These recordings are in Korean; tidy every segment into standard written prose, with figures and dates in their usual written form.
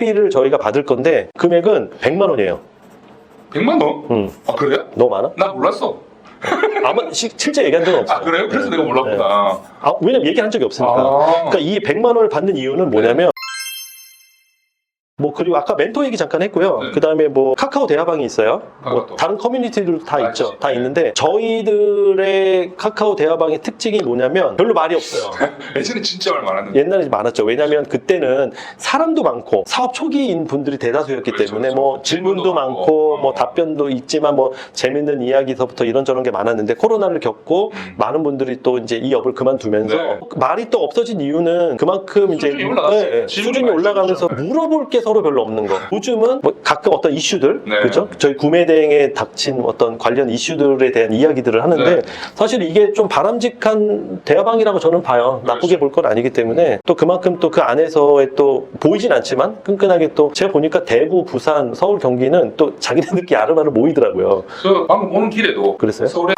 담배비를 저희가 받을 건데 금액은 100만 원이에요. 100만 원? 응. 아 그래요? 너무 많아? 나 몰랐어. 아마 실제 얘기한 적은 없어요. 아 그래요? 그래서 네. 내가 몰랐구나. 아, 왜냐면 얘기한 적이 없으니까. 아. 그러니까 이 100만 원을 받는 이유는 뭐냐면 뭐 그리고 아까 멘토 얘기 잠깐 했고요. 네. 그 다음에 뭐 카카오 대화방이 있어요. 뭐 카카오톡. 다른 커뮤니티들도 다 있죠. 있지. 다 네. 있는데 저희들의 카카오 대화방의 특징이 뭐냐면 별로 말이 없어요. 예전에 진짜 말 많았는데. 옛날에 많았죠. 왜냐하면 그때는 사람도 많고 사업 초기인 분들이 대다수였기 그렇죠, 때문에 그렇죠. 뭐 질문도 질문도 많고 많고, 뭐 답변도 있지만 뭐 재밌는 이야기서부터 이런저런 게 많았는데 코로나를 겪고 많은 분들이 또 이제 이 업을 그만두면서 네. 말이 또 없어진 이유는 그만큼 이제 수준이 올라갔어요. 네, 수준이 올라가면서 네. 물어볼 게 서로 별로 없는 거. 요즘은 뭐 가끔 어떤 이슈들, 네. 그죠? 저희 구매 대행에 닥친 어떤 관련 이슈들에 대한 이야기들을 하는데 네. 사실 이게 좀 바람직한 대화방이라고 저는 봐요. 나쁘게 볼 건 아니기 때문에 또 그만큼 또 그 안에서의 또 보이진 않지만 끈끈하게 또 제가 보니까 대구, 부산, 서울, 경기는 또 자기네들끼리 아름아름 모이더라고요. 저 방금 오는 길에도 그랬어요? 서울에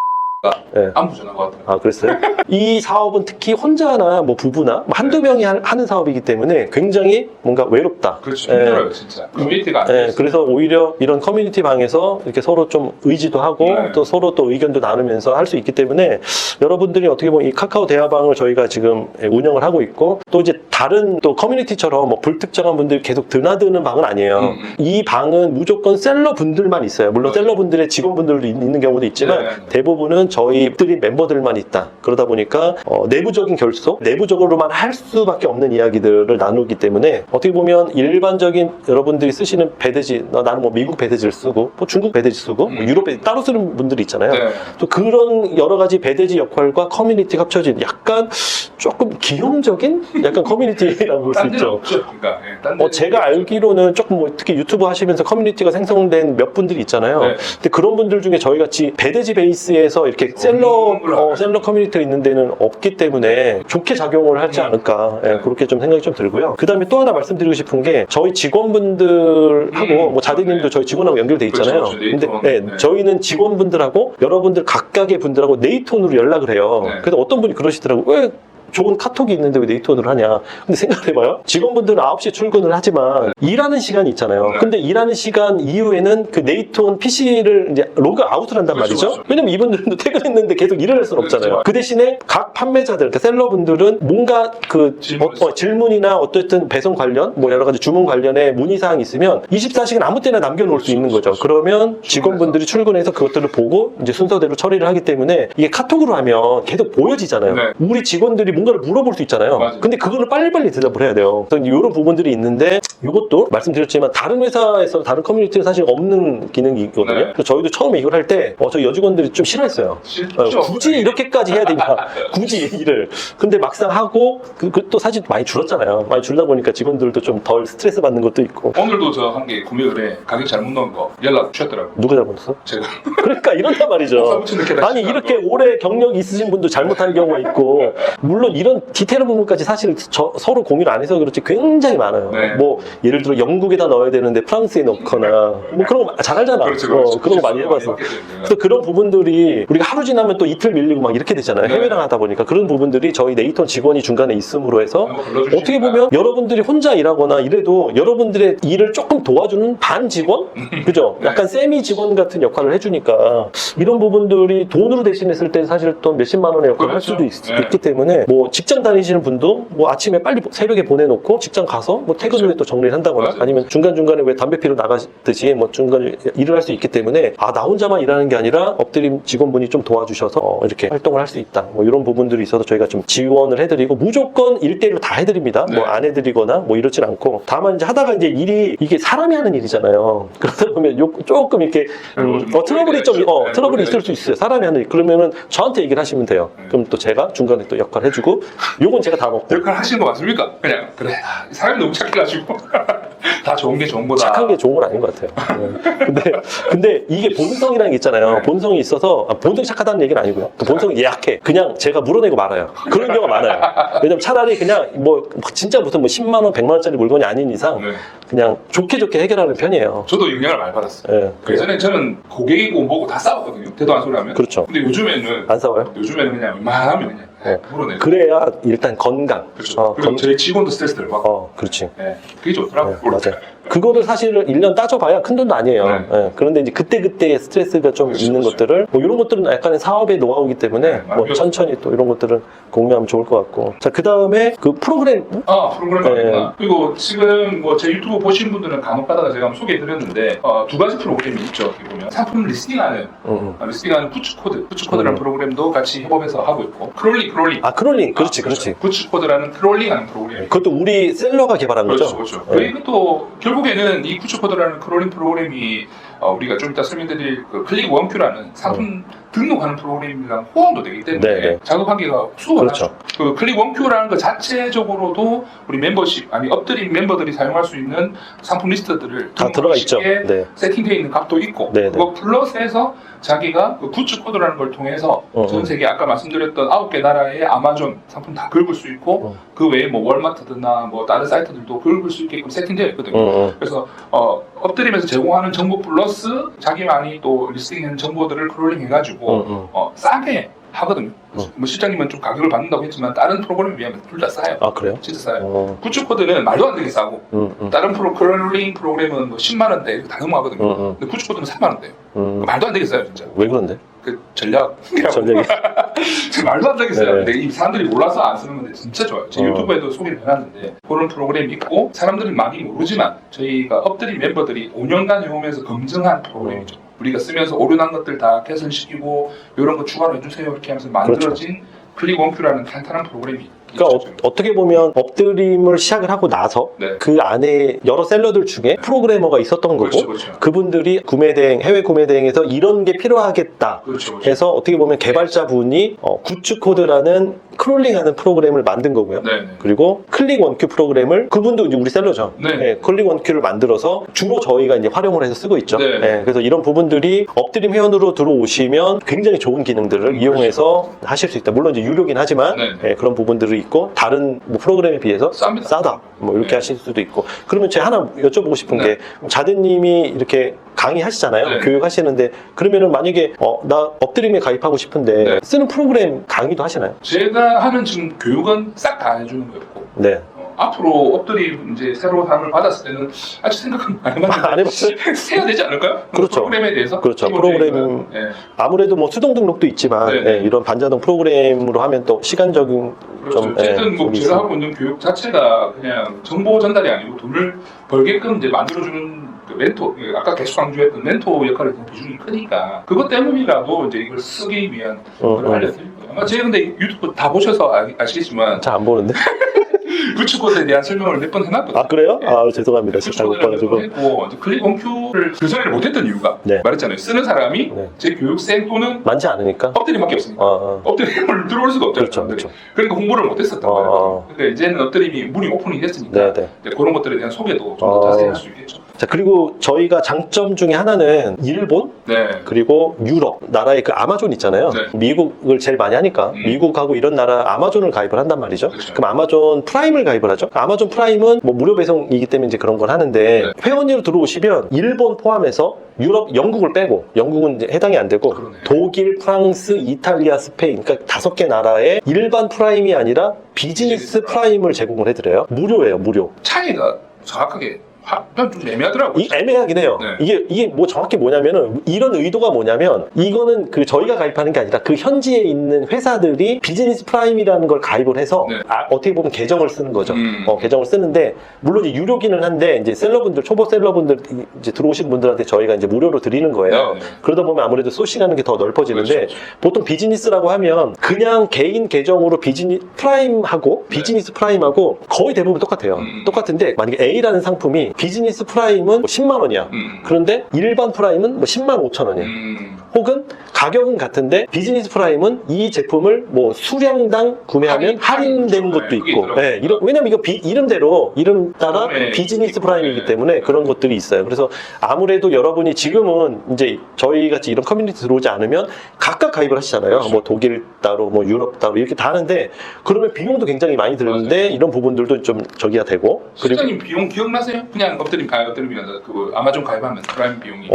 네. 안부 전화가 왔더라고요. 아, 그랬어요? 이 사업은 특히 혼자나 뭐 부부나 뭐 한두 명이 하는 사업이기 때문에 굉장히 뭔가 외롭다. 그렇죠. 예. 힘들어요 진짜. 커뮤니티가 안 네, 돼 있어요. 그래서 오히려 이런 커뮤니티 방에서 이렇게 서로 좀 의지도 하고 네. 또 서로 또 의견도 나누면서 할 수 있기 때문에 여러분들이 어떻게 보면 이 카카오 대화방을 저희가 지금 운영을 하고 있고 또 이제 다른 또 커뮤니티처럼 뭐 불특정한 분들이 계속 드나드는 방은 아니에요. 이 방은 무조건 셀러 분들만 있어요. 물론 맞아요. 셀러 분들의 직원분들도 있는 경우도 있지만 네. 대부분은 저희들이 멤버들만 있다. 그러다 보니까 내부적인 결속, 내부적으로만 할 수밖에 없는 이야기들을 나누기 때문에 어떻게 보면 일반적인 여러분들이 쓰시는 배대지, 나는 뭐 미국 배대지를 쓰고 뭐 중국 배대지 쓰고 뭐 유럽 배대지 따로 쓰는 분들이 있잖아요. 네. 또 그런 여러 가지 배대지 역할과 커뮤니티가 합쳐진 약간 조금 기형적인 약간 커뮤니티라고 볼 수 딴 데는 있죠. 없죠. 그러니까 예, 딴 데는 제가 알기로는 조금 뭐 특히 유튜브 하시면서 커뮤니티가 생성된 몇 분들이 있잖아요. 네. 근데 그런 분들 중에 저희 같이 배대지 베이스에서 이렇게 셀러 커뮤니티가 있는 데는 없기 때문에 좋게 작용을 하지 않을까. 예, 그렇게 좀 생각이 좀 들고요. 그 다음에 또 하나 말씀드리고 싶은 게 저희 직원분들하고 뭐 자대님도 저희 직원하고 연결돼 있잖아요. 그렇죠, 그렇죠. 근데 네이트론. 예, 네. 저희는 직원분들하고 여러분들 각각의 분들하고 네이톤으로 연락을 해요. 네. 그래서 어떤 분이 그러시더라고요. 왜 좋은 카톡이 있는데 왜 네이톤으로 하냐. 근데 생각해봐요. 직원분들은 9시에 출근을 하지만 일하는 시간이 있잖아요. 네. 근데 일하는 시간 이후에는 그 네이톤 PC를 이제 로그 아웃을 한단 그렇죠, 말이죠. 그렇죠. 왜냐면 이분들도 퇴근했는데 계속 일을 할 수는 없잖아요. 그렇죠. 그 대신에 각 판매자들, 그러니까 셀러분들은 뭔가 그 질문이나 어쨌든 배송 관련, 뭐 여러 가지 주문 관련에 문의사항이 있으면 24시간 아무 때나 남겨놓을 수 있는 거죠. 그러면 직원분들이 출근해서 그것들을 보고 이제 순서대로 처리를 하기 때문에 이게 카톡으로 하면 계속 보여지잖아요. 네. 우리 직원들이 뭔가를 물어볼 수 있잖아요. 맞아요. 근데 그거를 빨리빨리 대답을 해야 돼요. 그래서 이런 부분들이 있는데 이것도 말씀드렸지만 다른 회사에서 다른 커뮤니티는 사실 없는 기능이거든요. 네. 그래서 저희도 처음에 이걸 할 때 저희 여직원들이 좀 싫어했어요. 싫죠. 굳이 이렇게까지 해야 되냐. 굳이 일을. 근데 막상 하고 또 사실 많이 줄었잖아요. 많이 줄다 보니까 직원들도 좀 덜 스트레스 받는 것도 있고. 오늘도 저 한 게 구매 의뢰 가격 잘못 넣은 거 연락 주셨더라고요. 누가 잘못했어? 제가 그러니까 이런단 말이죠. 사무실 늦게 아니 이렇게 오래 경력이 있으신 분도 잘못하는 경우가 있고 물론 이런 디테일 부분까지 사실 서로 공유를 안 해서 그렇지 굉장히 많아요. 네. 뭐 예를 들어 영국에다 넣어야 되는데 프랑스에 넣거나 뭐 그런 거 잘 알잖아. 그렇죠, 그렇죠. 그런 거 많이 해봐서. 그래서 그런 부분들이 우리가 하루 지나면 또 이틀 밀리고 막 이렇게 되잖아요. 네. 해외랑 하다 보니까 그런 부분들이 저희 네이톤 직원이 중간에 있음으로 해서 어떻게 보면 여러분들이 혼자 일하거나 이래도 여러분들의 일을 조금 도와주는 반 직원? 그죠? 네. 약간 세미 직원 같은 역할을 해주니까 이런 부분들이 돈으로 대신했을 때 사실 또 몇십만 원의 역할을 할 수도 그렇죠. 네. 있기 때문에 뭐 직장 다니시는 분도 뭐 아침에 빨리 새벽에 보내놓고 직장 가서 뭐 퇴근 후에 또 정리를 한다거나 맞아요. 아니면 중간중간에 왜 담배 피러 나가듯이 뭐 중간에 일을 할 수 있기 때문에 나 혼자만 일하는 게 아니라 엎드림 직원분이 좀 도와주셔서 이렇게 활동을 할 수 있다. 뭐 이런 부분들이 있어서 저희가 좀 지원을 해드리고 무조건 1대1로 다 해드립니다. 네. 뭐 안 해드리거나 뭐 이렇진 않고 다만 이제 하다가 이제 일이 이게 사람이 하는 일이잖아요. 그러다 보면 조금 이렇게 트러블이 좀 트러블이 있을 수 있어요. 사람이 하는 일. 그러면은 저한테 얘기를 하시면 돼요. 그럼 또 제가 중간에 또 역할 해주고 요건 제가 다 먹고. 역할 하시는 거 맞습니까? 그냥 그래 사람이 너무 착해가지고 다 좋은 게 좋은 거다. 착한 게 좋은 건 아닌 것 같아요. 근데 이게 본성이라는 게 있잖아요. 네. 본성이 있어서 본성이 착하다는 얘기는 아니고요. 그 본성이 약해. 그냥 제가 물어내고 말아요. 그런 경우가 많아요. 왜냐면 차라리 그냥 뭐 진짜 무슨 뭐 10만 원, 100만 원짜리 물건이 아닌 이상 네. 그냥 좋게 해결하는 편이에요. 저도 영향을 많이 받았어요. 예. 예전에 저는 고객이고 뭐고 다 싸웠거든요. 대도 안 소리 하면. 그렇죠. 근데 요즘에는 안 싸워요? 그냥 웬만하면 그냥 물어내고. 그래야 일단 건강. 그렇죠. 그리고 저희 직원도 스트레스를 받고. 그렇지. 네, 그게 좋더라고요. 맞아요. 그거를 사실은 1년 따져봐야 큰 돈도 아니에요. 네. 예, 그런데 이제 그때그때 스트레스가 좀 그렇죠, 있는 그렇죠. 것들을 뭐 이런 것들은 약간의 사업의 노하우이기 때문에 네, 뭐 맞아요. 천천히 또 이런 것들은 공유하면 좋을 것 같고. 자, 그 다음에 그 프로그램 프로그램이구나. 그리고 지금 뭐 제 유튜브 보시는 분들은 간혹 가다가 제가 한번 소개해드렸는데 두 가지 프로그램이 있죠. 어떻게 보면 상품 리스팅하는 리스팅하는 구츠코드라는 프로그램도 같이 협업해서 하고 있고 크롤링 아, 크롤링. 그렇지, 그렇지. 구츠코드라는 크롤링하는 프로그램. 그것도 우리 셀러가 개발한 그렇죠, 거죠? 그렇죠. 네. 그리고 결국에는 이 구츠코드라는 크롤링 프로그램이 우리가 좀 이따 설명드릴 그 클릭 원큐라는 상품 등록하는 프로그램이랑 호환도 되기 때문에 네. 작업 관계가 수월하죠. 그렇죠. 그 클릭 원큐라는 것 자체적으로도 우리 멤버십 아니 업드림 멤버들이 사용할 수 있는 상품 리스트들을 다 들어가 있죠. 네. 세팅되어 있는 값도 있고 네, 그거 플러스해서 자기가 그 구츠 코드라는 걸 통해서 전 세계 아까 말씀드렸던 9개 나라의 아마존 상품 다 긁을 수 있고 그 외에 뭐 월마트나 뭐 다른 사이트들도 긁을 수 있게끔 세팅되어 있거든요. 그래서 업드림에서 제공하는 정보 플러스 자기만이 또 리스팅하는 정보들을 크롤링 해가지고 싸게 하거든요. 뭐 실장님은 좀 가격을 받는다고 했지만 다른 프로그램에 비하면 둘 다 싸요. 아, 그래요? 진짜 싸요. 구츠 코드는 말도 안 되게 싸고 다른 크롤링 프로그램은 뭐 10만 원대 이렇게 다 넘어가거든요. 근데 구츠 코드는 3만 원대요. 말도 안 되게 싸요 진짜. 왜 그런데? 그 전략. 전략이. 말도 안 되게 싸요. 네. 근데 이 사람들이 몰라서 안 쓰는 건데 진짜 좋아요. 제 유튜브에도 소개를 해놨는데 그런 프로그램이 있고 사람들이 많이 모르지만 저희가 업드림 멤버들이 5년간 해오면서 검증한 프로그램이죠. 우리가 쓰면서 오류난 것들 다 개선시키고 이런 거 추가로 해주세요 이렇게 하면서 만들어진 클릭 원큐라는 탄탄한 프로그램이 그러니까 있죠. 어떻게 보면 업드림을 시작을 하고 나서 네. 그 안에 여러 셀러들 중에 프로그래머가 있었던 거고 그렇죠, 그렇죠. 그분들이 구매 대행, 해외 구매 대행에서 이런 게 필요하겠다 그렇죠, 그렇죠. 해서 어떻게 보면 개발자분이 구츠 코드라는 크롤링하는 프로그램을 만든 거고요. 네. 그리고 클릭 원큐 프로그램을 그분도 이제 우리 셀러죠. 네. 클릭 원큐를 만들어서 주로 저희가 이제 활용을 해서 쓰고 있죠. 네. 그래서 이런 부분들이 업드림 회원으로 들어오시면 굉장히 좋은 기능들을 이용해서 하실 수 있다. 물론 이제 유료긴 하지만 네. 그런 부분들이 있고 다른 뭐 프로그램에 비해서 쌉니다. 싸다. 뭐 이렇게 네. 하실 수도 있고. 그러면 제가 하나 여쭤보고 싶은 네. 게 자대님이 이렇게 강의하시잖아요. 네. 교육하시는데 그러면은 만약에 나 업드림에 가입하고 싶은데 네. 쓰는 프로그램 강의도 하시나요? 제가 하는 지금 교육은 싹 다 해주는 거였고 네. 앞으로 업드림 이제 새로 상을 받았을 때는 아직 생각은 안 해봤는데 안 해봤어요? 해야 되지 않을까요? 그렇죠. 프로그램에 대해서 그렇죠. 기본적인 프로그램 거는. 네. 아무래도 뭐 수동 등록도 있지만 네. 이런 반자동 프로그램으로 하면 또 시간적인 그렇죠. 좀 어쨌든 뭐 그게 제가 있어요. 하고 있는 교육 자체가 그냥 정보 전달이 아니고 돈을 벌게끔 이제 만들어주는 그 멘토, 아까 계속 강조했던 멘토 역할이 더 비중이 크니까 그것 때문이라도 이제 이걸 쓰기 위한 걸 알려드릴 거예요. 아마 제가 근데 유튜브 다 보셔서 아시겠지만 잘 안 보는데. 구츠코드에 대한 설명을 몇 번 해놨거든요. 아, 그래요? 네. 아, 죄송합니다. 제가 잘못 봐가지고. 했고 클릭 원큐를 그 전에는 못했던 이유가 네. 말했잖아요. 쓰는 사람이 네. 제 교육생 또는 많지 않으니까. 업드림밖에 없으니까 업드림을 들어올 수가 없잖아요. 그렇죠, 그렇죠. 그러니까 홍보를 못했었단 말이에요. 근데 이제는 업드림이 문이 오픈이 됐으니까 네. 이제 그런 것들에 대한 소개도 좀 더 자세히 할 수 있겠죠. 자, 그리고 저희가 장점 중에 하나는 일본, 네. 그리고 유럽 나라의 그 아마존 있잖아요. 네. 미국을 제일 많이 하니까 미국하고 이런 나라 아마존을 가입을 한단 말이죠. 그렇죠. 그럼 아마존 프라임을 가입을 하죠. 아마존 프라임은 뭐 무료 배송이기 때문에 이제 그런 걸 하는데 네. 회원으로 들어오시면 일본 포함해서 유럽, 영국을 빼고 영국은 이제 해당이 안 되고 그러네. 독일, 프랑스, 이탈리아, 스페인 그러니까 5개 나라의 일반 프라임이 아니라 비즈니스 프라임을 제공을 해드려요. 무료예요, 무료. 차이가 정확하게 좀 애매하더라고요. 이 애매하긴 해요. 네. 이게 뭐 정확히 뭐냐면은 이런 의도가 뭐냐면 이거는 그 저희가 가입하는 게 아니라 그 현지에 있는 회사들이 비즈니스 프라임이라는 걸 가입을 해서 네. 어떻게 보면 계정을 쓰는 거죠. 음. 계정을 쓰는데 물론 이제 유료기는 한데 이제 셀러분들 초보 셀러분들 이제 들어오신 분들한테 저희가 이제 무료로 드리는 거예요. 네. 그러다 보면 아무래도 소싱하는 게 더 넓어지는데 그렇죠. 보통 비즈니스라고 하면 그냥 개인 계정으로 프라임하고 비즈니스 프라임하고 거의 대부분 똑같아요. 똑같은데 만약에 A라는 상품이 비즈니스 프라임은 뭐 10만 원이야. 그런데 일반 프라임은 뭐 10만 5천 원이야. 혹은 가격은 같은데 비즈니스 프라임은 이 제품을 뭐 수량당 구매하면 할인되는 것도 그게 있고. 있더라고요. 왜냐면 이거 이름대로 이름 따라 네. 비즈니스 프라임이기 네. 때문에 그런 것들이 있어요. 그래서 아무래도 여러분이 지금은 이제 저희 같이 이런 커뮤니티 들어오지 않으면 각각 가입을 하시잖아요. 그렇죠. 뭐 독일 따로 뭐 유럽 따로 이렇게 다 하는데 그러면 비용도 굉장히 많이 드는데 맞아요. 이런 부분들도 좀 저기가 되고 그리고 실장님 비용 기억나세요? 그냥 그냥 엎드리면 그 아마존 가입하면 프라임 비용이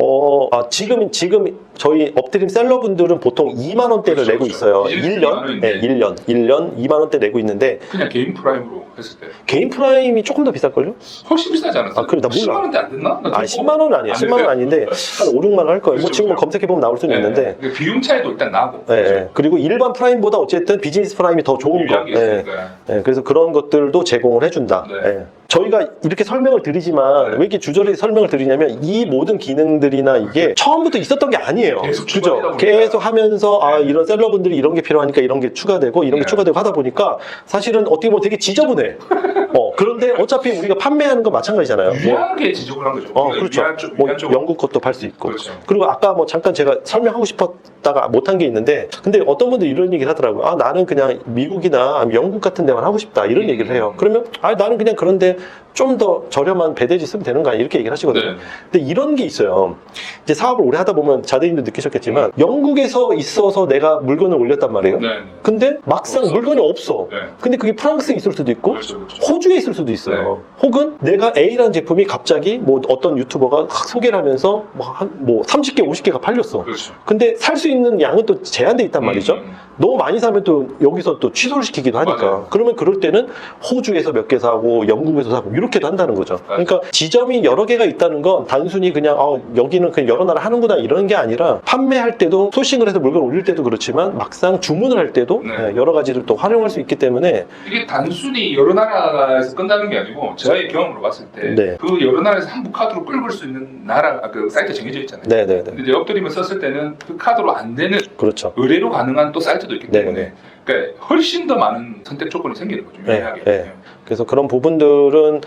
지금 저희 엎드림 셀러분들은 보통 2만 원대를 그렇죠, 내고 그렇죠. 있어요. 비즈니스 1년? 네, 1년 2만 원대 내고 있는데 그냥 개인 프라임으로 했을 때 개인 프라임이 조금 더 비쌀걸요? 훨씬 비싸지 않았어요? 아, 그래, 나 몰라. 10만 원대 안 됐나? 나 10만 원은 아니에요. 10만 원 아닌데 한 5, 6만 원 할 거예요. 뭐 그렇죠, 지금 그렇죠. 검색해보면 나올 수는 있는데 그 비용 차이도 일단 나고. 네, 그렇죠? 네. 그리고 일반 프라임보다 어쨌든 비즈니스 프라임이 더 좋은 거. 유리한 게 네. 있으니까. 네, 그래서 그런 것들도 제공을 해준다. 네. 네. 저희가 이렇게 설명을 드리지만 네. 왜 이렇게 주저리 설명을 드리냐면 이 모든 기능들이나 이게 처음부터 있었던 게 아니에요. 계속 그죠? 추가되다 보니까. 계속 하면서 네. 이런 셀러분들이 이런 게 필요하니까 이런 게 추가되고 이런 게 네. 추가되고 하다 보니까 사실은 어떻게 보면 되게 지저분해. 그런데 어차피 우리가 판매하는 건 마찬가지잖아요. 유리하게 지적을 한 거죠. 그렇죠. 유리한 쪽. 영국 것도 팔 수 있고. 그렇죠. 그리고 아까 잠깐 제가 설명하고 싶었다가 못한 게 있는데, 근데 어떤 분들이 이런 얘기를 하더라고요. 나는 그냥 미국이나 영국 같은 데만 하고 싶다. 이런 얘기를 해요. 그러면, 나는 그냥 그런데 좀 더 저렴한 배대지 쓰면 되는 거 아니야? 이렇게 얘기를 하시거든요. 네. 근데 이런 게 있어요. 이제 사업을 오래 하다 보면 자대님도 느끼셨겠지만, 영국에서 있어서 내가 물건을 올렸단 말이에요. 네. 근데 막상 없어. 물건이 없어. 네. 근데 그게 프랑스에 있을 수도 있고, 그렇죠, 그렇죠. 호주에 있을 수도 있어요. 혹은 내가 A라는 제품이 갑자기 뭐 어떤 유튜버가 소개를 하면서 뭐 30개, 50개가 팔렸어. 그렇죠. 근데 살 수 있는 양은 또 제한돼 있단 말이죠. 음. 너무 많이 사면 또 여기서 또 취소를 시키기도 하니까. 맞아요. 그러면 그럴 때는 호주에서 몇 개 사고 영국에서 사고 이렇게도 한다는 거죠. 그러니까 지점이 여러 개가 있다는 건 단순히 그냥 여기는 그냥 여러 나라 하는구나 이런 게 아니라 판매할 때도 소싱을 해서 물건 올릴 때도 그렇지만 막상 주문을 할 때도 네. 여러 가지를 또 활용할 수 있기 때문에 이게 단순히 여러 나라에서 끝나는 게 아니고 저의 경험으로 봤을 때 네. 그 여러 나라에서 한국 카드로 끌을 수 있는 나라 그 사이트 정해져 있잖아요. 네네네. 근데 이제 엎드림을 썼을 때는 그 카드로 안 되는 그렇죠. 의뢰로 가능한 또 사이트도 있기 때문에 네네. 그러니까 훨씬 더 많은 선택 조건이 생기는 거죠. 네, 유리하게. 네. 그래서 그런 부분들은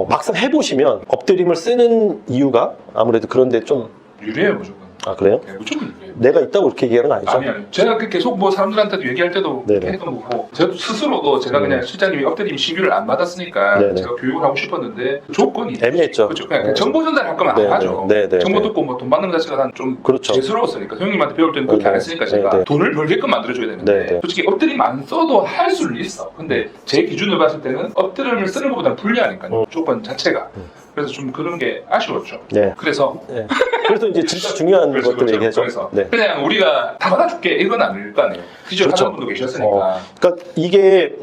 막상 해보시면 엎드림을 쓰는 이유가 아무래도 그런데 좀 유리해요 무조건. 그래요? 네, 무조건 유리해요. 내가 있다고 그렇게 얘기하는 건 아니죠? 아니 제가 계속 뭐 사람들한테도 얘기할 때도 네네. 했던 거고 저도 스스로도 제가 그냥 실장님이 엎드림 신규를 안 받았으니까 네네. 제가 교육을 하고 싶었는데 조건이 애매했죠. 그렇죠. 그냥 네. 정보 전달할 거면 안 네네. 하죠. 네네. 정보 듣고 뭐 돈 받는 것 자체가 난 좀 그렇죠. 죄스러웠으니까 형님한테 배울 때는 그렇게 안 했으니까 제가 네네. 돈을 벌게끔 만들어줘야 되는데 네네. 솔직히 엎드림 안 써도 할 수는 있어. 근데 제 기준으로 봤을 때는 엎드림을 쓰는 것보다는 불리하니까요. 조건 자체가. 그래서 좀 그런 게 아쉬웠죠. 네. 그래서 네. 그래서 이제 진짜 중요한 그렇죠, 것들을 얘기하죠. 그래서 네. 그냥 우리가 다 받아줄게 이건 아닐 거 아니에요. 기존 그렇죠. 하는 분도 계셨으니까. 그러니까 이게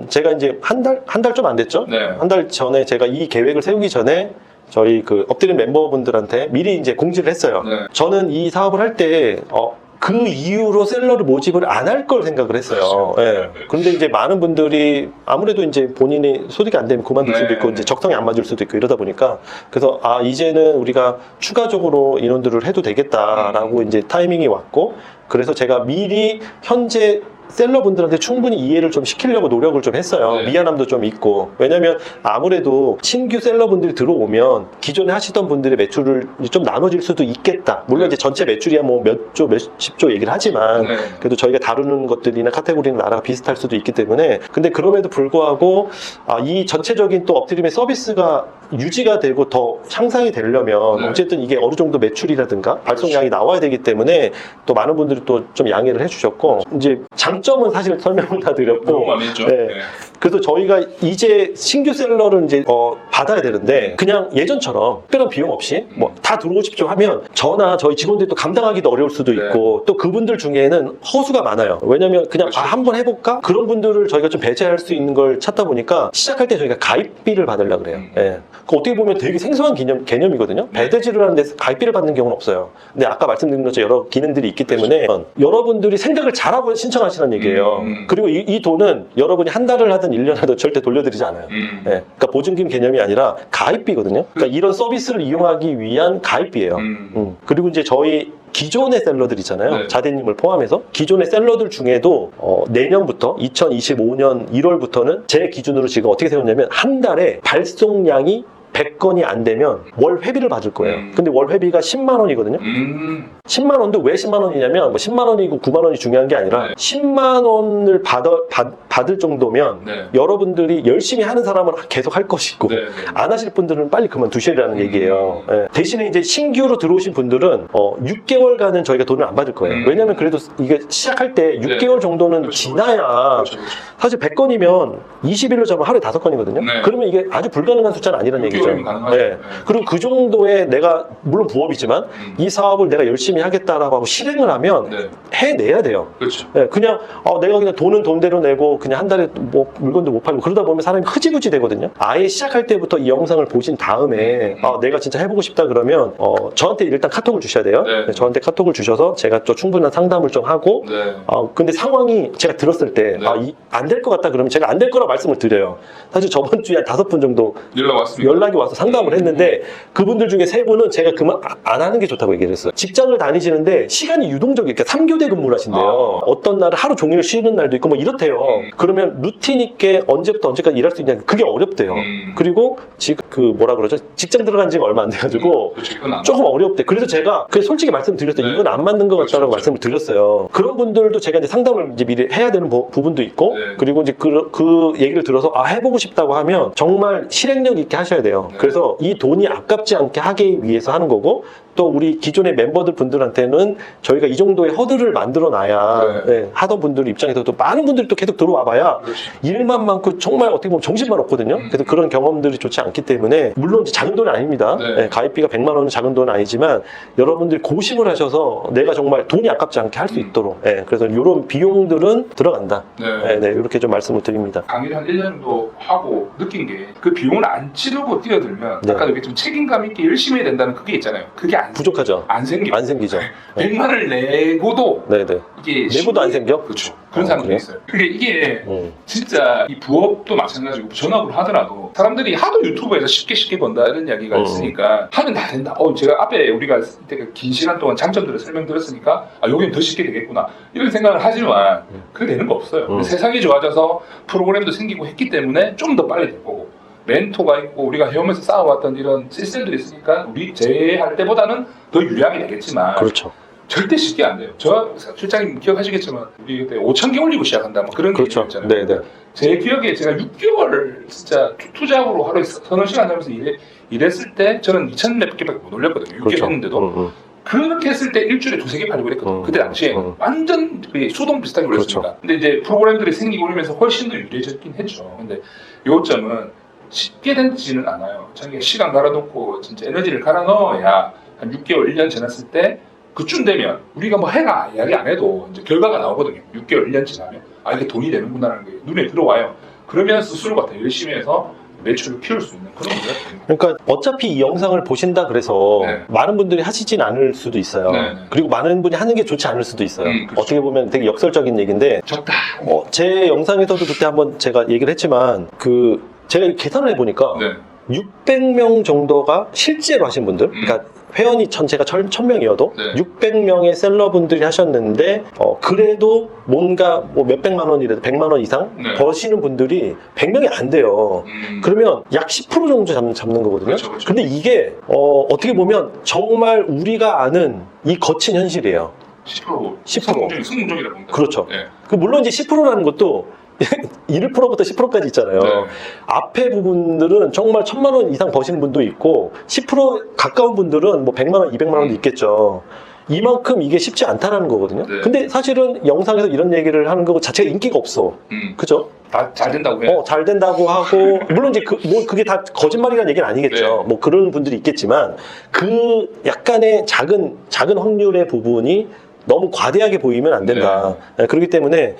제가 이제 한 달 좀 안 됐죠? 네. 한 달 전에 제가 이 계획을 세우기 전에 저희 그 엎드림 멤버분들한테 미리 이제 공지를 했어요. 네. 저는 이 사업을 할 때 그 이후로 셀러를 모집을 안 할 걸 생각을 했어요. 그렇죠. 예. 그런데 이제 많은 분들이 아무래도 이제 본인이 소득이 안 되면 그만둘 수도 네. 있고 이제 적성이 안 맞을 수도 있고 이러다 보니까 그래서 이제는 우리가 추가적으로 인원들을 해도 되겠다라고 이제 타이밍이 왔고 그래서 제가 미리 현재 셀러분들한테 충분히 이해를 좀 시키려고 노력을 좀 했어요. 네. 미안함도 좀 있고. 왜냐면 아무래도 신규 셀러분들이 들어오면 기존에 하시던 분들의 매출을 좀 나눠질 수도 있겠다. 물론 이제 전체 매출이야 뭐 몇 조, 몇십 조 얘기를 하지만 네. 그래도 저희가 다루는 것들이나 카테고리는 나라가 비슷할 수도 있기 때문에 근데 그럼에도 불구하고 이 전체적인 또 엎드림의 서비스가 유지가 되고 더 향상이 되려면 네. 어쨌든 이게 어느 정도 매출이라든가 발송량이 나와야 되기 때문에 또 많은 분들이 또 좀 양해를 해주셨고 이제 장점은 사실 설명을 다 너무 드렸고 많이 했죠. 네. 네. 그래서 저희가 이제 신규 셀러를 이제 받아야 되는데 그냥 예전처럼 특별한 비용 없이 뭐 다 들어오고 싶죠 하면 저나 저희 직원들이 또 감당하기도 어려울 수도 네. 있고 또 그분들 중에는 허수가 많아요. 왜냐면 그냥 그렇죠. 한번 해볼까? 그런 분들을 저희가 좀 배제할 수 있는 걸 찾다 보니까 시작할 때 저희가 가입비를 받으려고 그래요. 예. 그 어떻게 보면 되게 생소한 개념이거든요. 네. 배대지를 하는데 가입비를 받는 경우는 없어요. 근데 아까 말씀드린 것처럼 여러 기능들이 있기 때문에 여러분들이 생각을 잘하고 신청하시는 얘기예요. 그리고 이 돈은 여러분이 한 달을 하든 1년 하든 절대 돌려드리지 않아요. 예. 그러니까 보증금 개념이 아니라 가입비거든요. 그러니까 이런 서비스를 이용하기 위한 가입비예요. 그리고 이제 저희 기존의 셀러들 있잖아요. 네. 자대님을 포함해서 기존의 셀러들 중에도 내년부터 2025년 1월부터는 제 기준으로 지금 어떻게 세웠냐면 한 달에 발송량이 100건이 안 되면 월 회비를 받을 거예요. 근데 월 회비가 10만 원이거든요. 10만 원도 왜 10만 원이냐면 뭐 10만 원이고 9만 원이 중요한 게 아니라 네. 10만 원을 받을 정도면 네. 여러분들이 열심히 하는 사람은 계속 할 것이고 네. 안 하실 분들은 빨리 그만두시라는 얘기예요. 예. 대신에 이제 신규로 들어오신 분들은 6개월간은 저희가 돈을 안 받을 거예요. 왜냐면 그래도 이게 시작할 때 6개월 정도는 그렇죠. 지나야 그렇죠. 사실 100건이면 20일로 잡으면 하루에 5건이거든요. 네. 그러면 이게 아주 불가능한 숫자는 아니라는 얘기죠. 프로그램이 가능하죠. 네. 그리고 그 정도의 내가 물론 부업이지만 이 사업을 내가 열심히 하겠다라고 하고 실행을 하면 네. 해내야 돼요. 그렇죠. 네, 그냥 내가 그냥 돈은 돈대로 내고 그냥 한 달에 뭐 물건도 못 팔고 그러다 보면 사람이 흐지부지 되거든요. 아예 시작할 때부터 이 영상을 보신 다음에 내가 진짜 해보고 싶다 그러면 저한테 일단 카톡을 주셔야 돼요. 네. 네, 저한테 카톡을 주셔서 제가 또 충분한 상담을 좀 하고 네. 근데 상황이 제가 들었을 때 네. 안 될 것 같다 그러면 제가 안 될 거라 말씀을 드려요. 사실 저번 주에 한 5분 정도 연락 왔습니다. 연락이 와서 상담을 했는데 그분들 중에 3분은 제가 그만 안 하는 게 좋다고 얘기를 했어요. 직장을 다니시는데 시간이 유동적이에요. 그러니까 3교대 근무를 하신대요. 어떤 날은 하루 종일 쉬는 날도 있고 뭐 이렇대요. 그러면 루틴 있게 언제부터 언제까지 일할 수 있냐 그게 어렵대요. 그리고 지금 그 뭐라 그러죠? 직장 들어간 지가 얼마 안 돼가지고 그렇죠. 이건 안 조금 어렵대. 그래서 제가 그냥 솔직히 말씀드렸어요. 네. 이건 안 맞는 것 같다라고 그렇죠. 말씀을 드렸어요. 그런 분들도 제가 이제 상담을 이제 미리 해야 되는 부분도 있고 네. 그리고 이제 그 얘기를 들어서 해보고 싶다고 하면 정말 실행력 있게 하셔야 돼요. 네. 그래서 이 돈이 아깝지 않게 하기 위해서 하는 거고 또 우리 기존의 멤버들 분들한테는 저희가 이 정도의 허들을 만들어 놔야 네. 하던 분들 입장에서도 많은 분들이 또 계속 들어와 봐야 그렇죠. 일만 많고 정말 어떻게 보면 정신만 없거든요. 그래서 그런 경험들이 좋지 않기 때문에 물론 이제 작은 돈은 아닙니다. 네. 가입비가 100만 원은 작은 돈은 아니지만 여러분들이 고심을 하셔서 내가 정말 돈이 아깝지 않게 할 수 있도록 그래서 이런 비용들은 들어간다. 네. 이렇게 좀 말씀을 드립니다. 강의를 한 1년 정도 하고 느낀 게 그 비용을 안 치르고 뛰어들면 네. 아까 얘기했지만 책임감 있게 열심히 해야 된다는 그게 있잖아요. 그게 부족하죠. 안 생겨. 안 생기죠. 100만 원을 내고도 네네. 이게 내고도 안 생겨? 그렇죠. 그런 사람들이 그래요? 있어요. 그러니까 이게 음. 진짜 이 부업도 마찬가지고 전업을 하더라도 사람들이 하도 유튜브에서 쉽게 번다 이런 이야기가 있으니까 하면 다 된다. 제가 앞에 우리가 이때 긴 시간 동안 장점들을 설명드렸으니까 여기는 더 쉽게 되겠구나 이런 생각을 하지만 그게 되는 거 없어요. 세상이 좋아져서 프로그램도 생기고 했기 때문에 좀 더 빨리 될 거고 멘토가 있고 우리가 헤엄에서 쌓아왔던 이런 시스템들이 있으니까 우리 제할 때보다는 더 유리하게 되겠지만 그렇죠. 절대 쉽게 안 돼요. 저 실장님 기억하시겠지만 우리 그때 5,000개 올리고 시작한다 뭐 그런 그렇죠. 게 있잖아요. 네네. 제 기억에 제가 6개월 진짜 투잡으로 하루에 서너 시간 하면서 일했을 때 저는 2,000 몇 개밖에 못 올렸거든요. 6개월 그렇죠. 했는데도 그렇게 했을 때 일주일에 2-3개 팔리고 그랬거든요. 그때 당시에 완전 수동 비슷하게 올렸습니다. 그렇죠. 근데 이제 프로그램들이 생기고 오면서 훨씬 더 유리해졌긴 했죠. 근데 요점은 쉽게 되지는 않아요. 자기가 시간 갈아놓고 진짜 에너지를 갈아 넣어야 한 6개월, 1년 지났을 때 그쯤 되면 우리가 뭐 해라 이야기 안 해도 이제 결과가 나오거든요. 6개월, 1년 지나면 이게 돈이 되는구나라는 게 눈에 들어와요. 그러면 스스로가 더 열심히 해서 매출을 키울 수 있는 그런 문제가 됩니다. 그러니까 어차피 이 영상을 보신다 그래서 네. 많은 분들이 하시진 않을 수도 있어요. 네. 그리고 많은 분이 하는 게 좋지 않을 수도 있어요. 그렇죠. 어떻게 보면 되게 역설적인 얘기인데 적다. 제 영상에서도 그때 한번 제가 얘기를 했지만 제가 계산을 해보니까 네. 600명 정도가 실제로 하신 분들 그러니까 회원이 전체가 1,000명이어도 네. 600명의 셀러분들이 하셨는데 그래도 뭔가 뭐 몇백만 원이라도 100만 원 이상 네. 버시는 분들이 100명이 안 돼요. 그러면 약 10% 정도 잡는 거거든요. 그렇죠, 그렇죠. 근데 이게 어떻게 보면 정말 우리가 아는 이 거친 현실이에요. 10%. 10%. 성공적이라고 봅니다. 그렇죠. 네. 물론 이제 10%라는 것도 1%부터 10%까지 있잖아요. 네. 앞에 부분들은 정말 1,000만 원 이상 버시는 분도 있고 10% 가까운 분들은 뭐 100만 원, 200만 원도 있겠죠. 이만큼 이게 쉽지 않다라는 거거든요. 네. 근데 사실은 영상에서 이런 얘기를 하는 거 자체가 인기가 없어. 그죠? 다 잘 된다고 해요. 잘 된다고 하고 물론 이제 그게 다 거짓말이라는 얘기는 아니겠죠. 네. 뭐 그런 분들이 있겠지만 그 약간의 작은 확률의 부분이 너무 과대하게 보이면 안 된다. 그렇기 때문에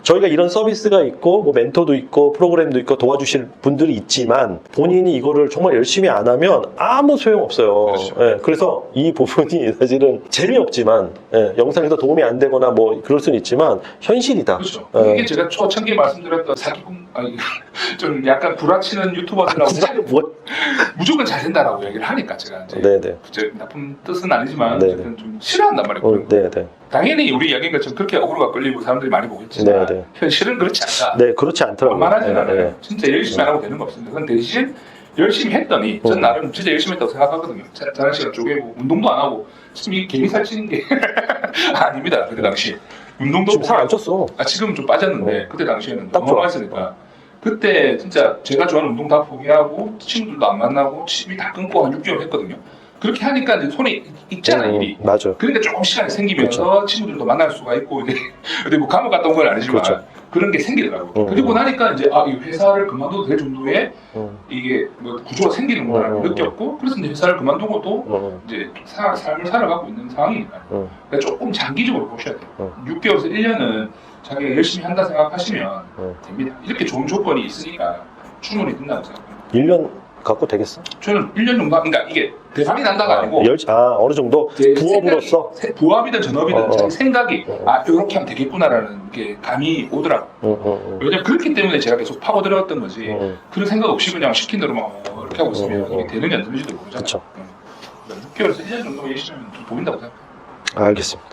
저희가 이런 서비스가 있고 뭐 멘토도 있고 프로그램도 있고 도와주실 분들이 있지만 본인이 이거를 정말 열심히 안 하면 아무 소용 없어요. 그렇죠. 그래서 이 부분이 사실은 재미없지만 영상에도 도움이 안 되거나 뭐 그럴 수는 있지만 현실이다. 그렇죠. 이게 제가 초창기에 말씀드렸던 사기꾼, 좀 약간 구라치는 유튜버들하고 무조건 잘 된다라고 얘기를 하니까 제가 이제 네네. 나쁜 뜻은 아니지만 네네. 어쨌든 좀 싫어한단 말이에요. 그런 거. 네네. 당연히 우리 이야기인 것처럼 그렇게 어그로가 끌리고 사람들이 많이 보겠지만 네네. 현실은 그렇지 않다. 네, 그렇지 않더라고요. 만만하진 네, 않아요. 네. 진짜 열심히 안 하고 되는 거 없습니다. 그건 대신 열심히 했더니 전 나름 진짜 열심히 했다고 생각하거든요. 자는 시간 쪼개고 운동도 안 하고 지금 이게 괜히 살찌는 게 아닙니다. 그때 당시 운동도 지금 살 안 쪘어. 지금 좀 빠졌는데 그때 당시에는 딱 너무 좋아. 많았으니까 그때 진짜 제가 좋아하는 운동 다 포기하고 친구들도 안 만나고 취미 다 끊고 한 6개월 했거든요. 그렇게 하니까 이제 손에 익잖아 일이. 맞아. 그러니까 조금 시간이 생기면서 친구들도 만날 수가 있고 이제 근데 뭐 감옥 갔다 온 건 아니지만 그렇죠. 그런 게 생기더라고요. 그리고 나니까 이제 이 회사를 그만둬도 될 정도의 이게 뭐 구조가 생기는구나를 느꼈고, 그래서 이제 회사를 그만두고 또 이제 삶을 살아가고 있는 상황이니까요. 그러니까 조금 장기적으로 보셔야 돼요. 6개월에서 1년은 자기가 열심히 한다 생각하시면 됩니다. 이렇게 좋은 조건이 있으니까 충분히 된다고 생각합니다. 1년 갖고 되겠어? 저는 1년 정도, 그러니까 이게 대박이 난다가 아니고 어느 정도 부업으로서 부업이든 전업이든 자기 생각이 이렇게 하면 되겠구나라는 게 감이 오더라고요. 왜냐면 그렇기 때문에 제가 계속 파고들었던 거지, 그런 생각 없이 그냥 시킨 대로만 이렇게 하고 있으면 이게 되는지 안 되는지도 모르잖아요. 6개월에서 1년 정도 예시면 좀 보인다고 생각해요. 알겠습니다.